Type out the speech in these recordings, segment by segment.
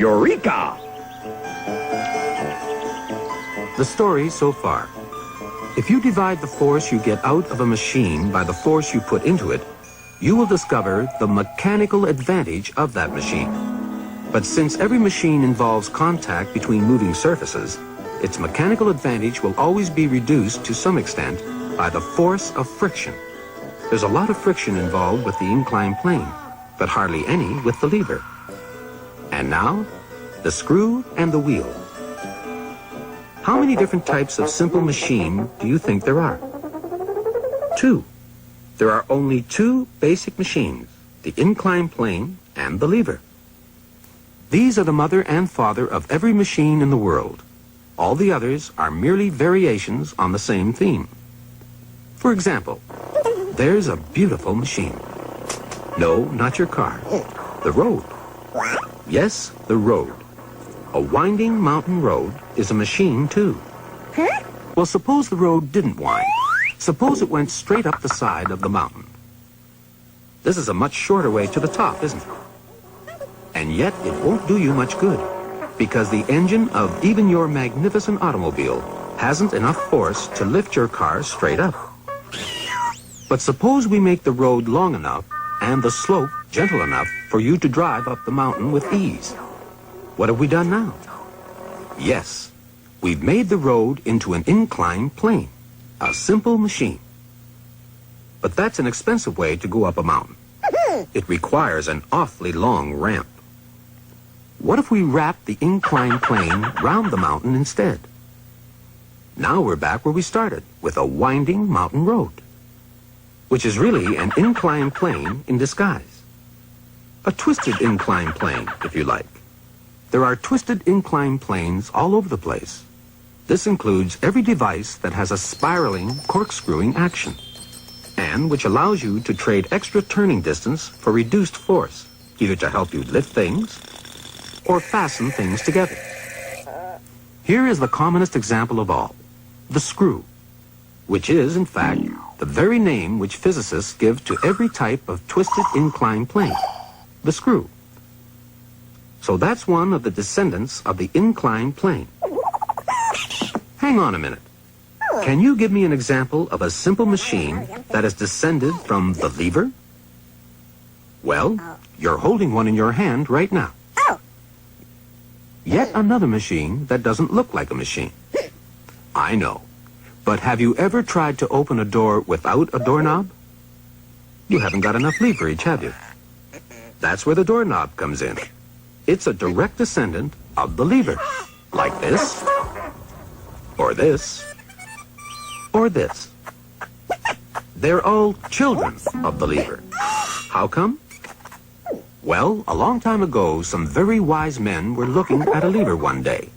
Eureka! The story so far. If you divide the force you get out of a machine by the force you put into it, you will discover the mechanical advantage of that machine. But since every machine involves contact between moving surfaces, its mechanical advantage will always be reduced to some extent by the force of friction. There's a lot of friction involved with the inclined plane, but hardly any with the lever. And now, the screw and the wheel. How many different types of simple machine do you think there are? 2. There are only 2 basic machines, the inclined plane and the lever. These are the mother and father of every machine in the world. All the others are merely variations on the same theme. For example, there's a beautiful machine. No, not your car. The road. Yes, the road. A winding mountain road is a machine, too. Well, suppose the road didn't wind. Suppose it went straight up the side of the mountain. This is a much shorter way to the top, isn't it? And yet it won't do you much good, because the engine of even your magnificent automobile hasn't enough force to lift your car straight up. But suppose we make the road long enough and the slope gentle enough for you to drive up the mountain with ease. What have we done now? Yes, we've made the road into an inclined plane, a simple machine. But that's an expensive way to go up a mountain. It requires an awfully long ramp. What if we wrap the inclined plane round the mountain instead? Now we're back where we started, with a winding mountain road, which is really an inclined plane in disguise. A twisted inclined plane, if you like. There are twisted inclined planes all over the place. This includes every device that has a spiraling, corkscrewing action, and which allows you to trade extra turning distance for reduced force, either to help you lift things or fasten things together. Here is the commonest example of all, the screw, which is, in fact, the very name which physicists give to every type of twisted inclined plane, the screw. So that's one of the descendants of the inclined plane. Hang on a minute. Can you give me an example of a simple machine that is descended from the lever? Well, you're holding one in your hand right now. Yet another machine that doesn't look like a machine. I know. But have you ever tried to open a door without a doorknob? You haven't got enough leverage, have you? That's where the doorknob comes in. It's a direct descendant of the lever, like this, or this, or this. They're all children of the lever. How come? Well, a long time ago, some very wise men were looking at a lever one day,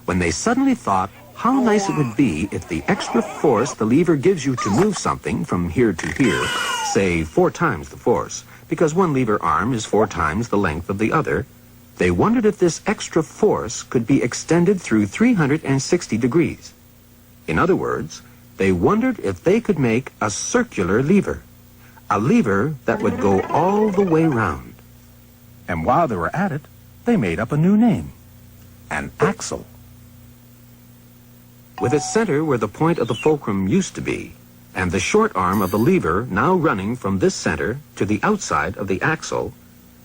when they suddenly thought how nice it would be if the extra force the lever gives you to move something from here to here, say 4 times the force, because one lever arm is 4 times the length of the other, they wondered if this extra force could be extended through 360 degrees. In other words, they wondered if they could make a circular lever, a lever that would go all the way round. And while they were at it, they made up a new name, an axle. With its center where the point of the fulcrum used to be, and the short arm of the lever now running from this center to the outside of the axle,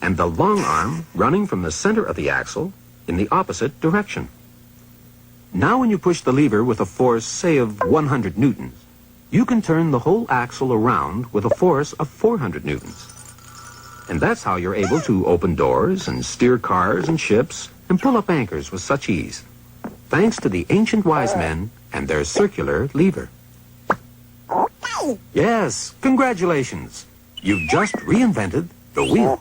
and the long arm running from the center of the axle in the opposite direction. Now when you push the lever with a force, say, of 100 newtons, you can turn the whole axle around with a force of 400 newtons. And that's how you're able to open doors and steer cars and ships and pull up anchors with such ease, thanks to the ancient wise men and their circular lever. Yes, congratulations. You've just reinvented the wheel.